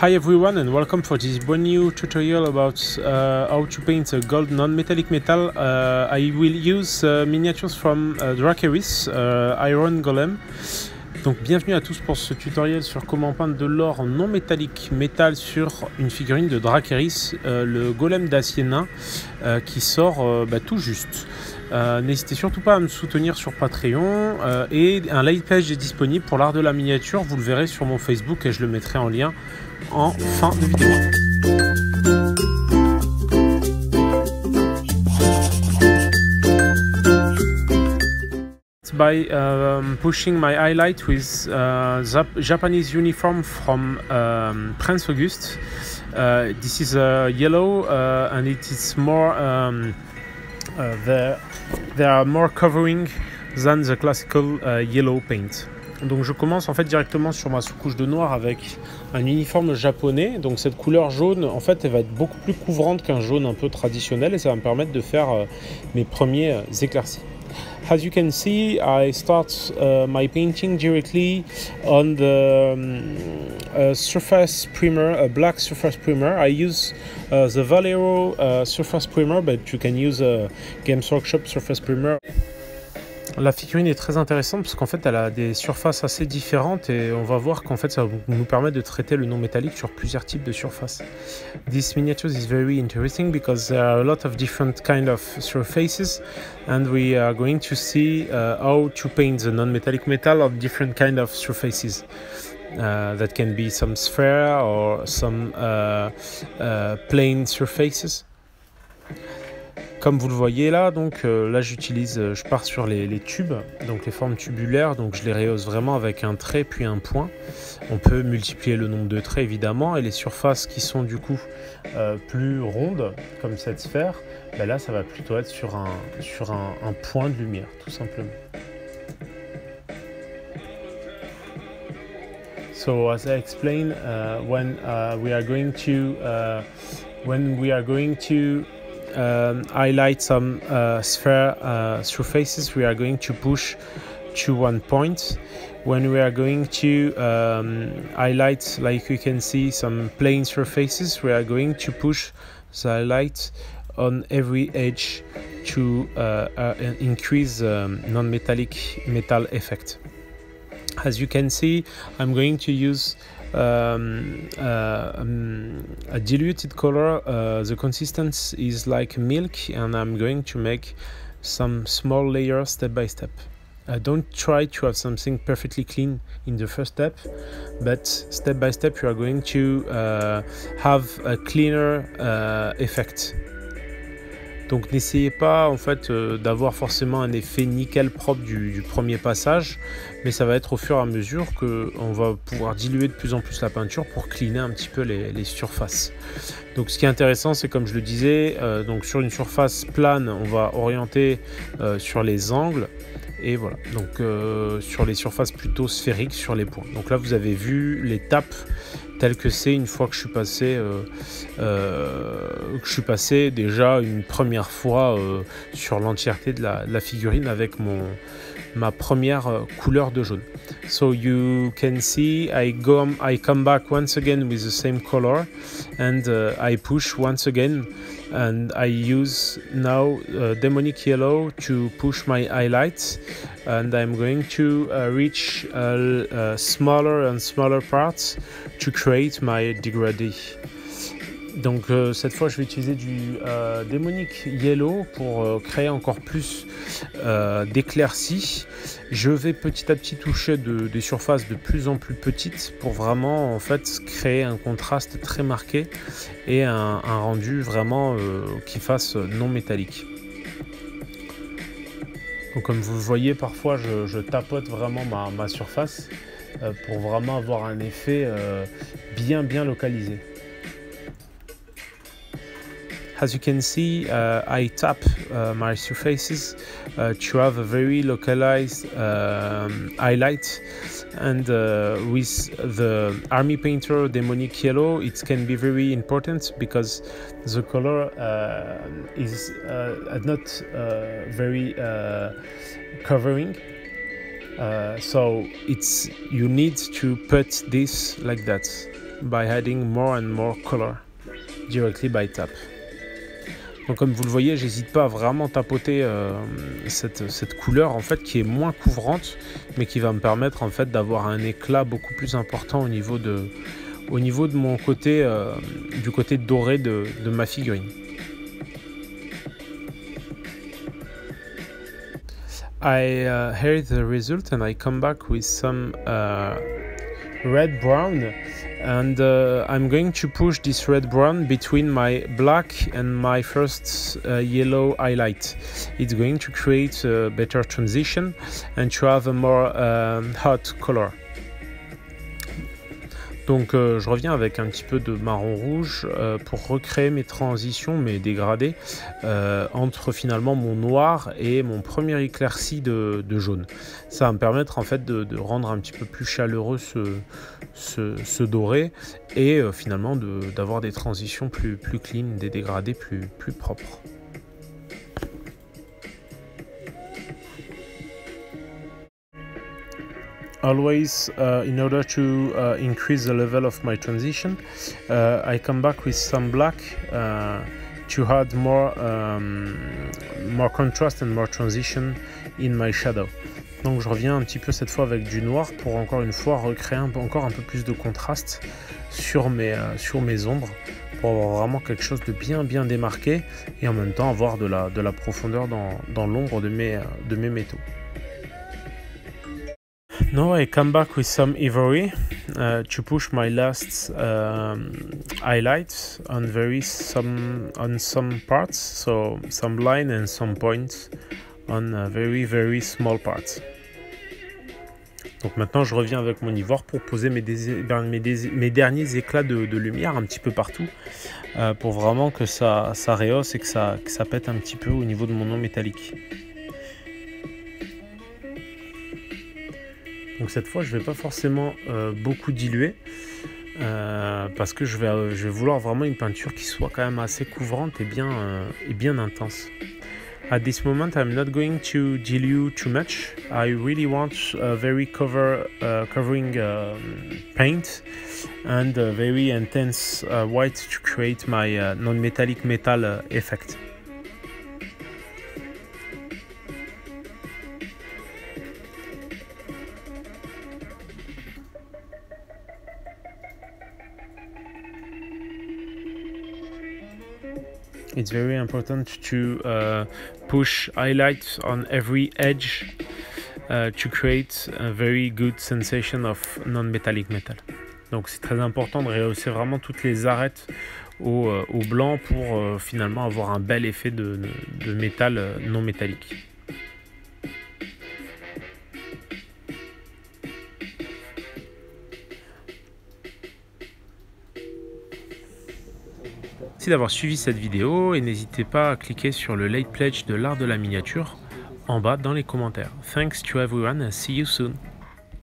Hi everyone and welcome for this brand new tutorial about how to paint a gold non-metallic metal. I will use miniatures from Drakerys, Iron Golem. Donc bienvenue à tous pour ce tutoriel sur comment peindre de l'or en non métallique métal sur une figurine de Drakerys, le golem d'acier nain qui sort tout juste. N'hésitez surtout pas à me soutenir sur Patreon et un live page est disponible pour l'art de la miniature, vous le verrez sur mon Facebook et je le mettrai en lien en fin de vidéo. By pushing my highlight with Japanese uniform from Prince August. This is yellow and it is more they are more covering than the classical yellow paint. Donc je commence en fait directement sur ma sous-couche de noir avec un uniforme japonais. Donc cette couleur jaune en fait elle va être beaucoup plus couvrante qu'un jaune un peu traditionnel et ça va me permettre de faire mes premiers éclaircis. As you can see, I start my painting directly on the surface primer, a black surface primer. I use the Valero surface primer, but you can use a Games Workshop surface primer. La figurine est très intéressante parce qu'en fait elle a des surfaces assez différentes et on va voir qu'en fait ça va nous permettre de traiter le non métallique sur plusieurs types de surfaces. This miniature is very interesting because there are a lot of different kind of surfaces and we are going to see how to paint the non-metallic metal on different kind of surfaces. That can be some sphere or some plain surfaces. Comme vous le voyez là, donc là je pars sur les tubes, donc les formes tubulaires, donc je les rehausse vraiment avec un trait puis un point. On peut multiplier le nombre de traits évidemment et les surfaces qui sont du coup plus rondes, comme cette sphère, ben là ça va plutôt être sur un point de lumière tout simplement. So as I explained, when we are going to highlight some sphere surfaces, we are going to push to one point. When we are going to highlight, like you can see, some plane surfaces, we are going to push the highlight on every edge to increase non-metallic metal effect. As you can see, I'm going to use a diluted color. The consistency is like milk and I'm going to make some small layers step by step. Don't try to have something perfectly clean in the first step, but step by step you are going to have a cleaner effect. Donc n'essayez pas en fait d'avoir forcément un effet nickel propre du premier passage, mais ça va être au fur et à mesure qu'on va pouvoir diluer de plus en plus la peinture pour cleaner un petit peu les surfaces. Donc ce qui est intéressant, c'est comme je le disais, donc sur une surface plane, on va orienter sur les angles. Et voilà, donc sur les surfaces plutôt sphériques, sur les points. Donc là, vous avez vu l'étape telle que c'est une fois que je suis passé déjà une première fois sur l'entièreté de la figurine avec ma première couleur de jaune. So you can see I come back once again with the same color and I push once again. And I use now demonic yellow to push my highlights, and I'm going to reach smaller and smaller parts to create my degradé. Donc cette fois je vais utiliser du demonic yellow pour créer encore plus d'éclaircies. Je vais petit à petit toucher des surfaces de plus en plus petites pour vraiment en fait créer un contraste très marqué et un rendu vraiment qui fasse non métallique. Donc comme vous le voyez, parfois je tapote vraiment ma surface pour vraiment avoir un effet bien localisé. As you can see, I tap my surfaces to have a very localized highlight, and with the army painter demonic yellow it can be very important because the color is not very covering, so you need to put this like that. by adding more and more color directly by tap. Donc comme vous le voyez, j'hésite pas à vraiment tapoter cette couleur en fait qui est moins couvrante, mais qui va me permettre en fait d'avoir un éclat beaucoup plus important au niveau de mon côté, du côté doré de ma figurine. I heard the result and I come back with some red brown, and I'm going to push this red brown between my black and my first yellow highlight. It's going to create a better transition and to have a more hot color. Donc je reviens avec un petit peu de marron rouge pour recréer mes transitions, mes dégradés entre finalement mon noir et mon premier éclairci de jaune. Ça va me permettre en fait de rendre un petit peu plus chaleureux ce doré et finalement d'avoir des transitions plus clean, des dégradés plus propres. Always, in order to increase the level of my transition, I come back with some black to add more contrast and more transition in my shadow. Donc je reviens un petit peu cette fois avec du noir pour encore une fois recréer encore un peu plus de contraste sur mes ombres, pour avoir vraiment quelque chose de bien démarqué et en même temps avoir de la profondeur dans l'ombre de mes métaux. Now I come back with some ivory to push my last highlights on some parts, so some line and some points on very small parts. Donc maintenant je reviens avec mon ivoire pour poser mes derniers éclats de lumière un petit peu partout pour vraiment que ça rehausse et que ça pète un petit peu au niveau de mon non métallique. Donc cette fois, je ne vais pas forcément beaucoup diluer parce que je vais vouloir vraiment une peinture qui soit quand même assez couvrante et bien intense. At this moment, I'm not going to dilute too much. I really want a very covering paint and a very intense white to create my non-metallic metal effect. It's very important to push highlights on every edge to create a very good sensation of non-metallic metal. Donc c'est très important de rehausser vraiment toutes les arêtes au blanc pour finalement avoir un bel effet de métal non métallique. Merci d'avoir suivi cette vidéo et n'hésitez pas à cliquer sur le late pledge de l'art de la miniature en bas dans les commentaires. Thanks to everyone and see you soon.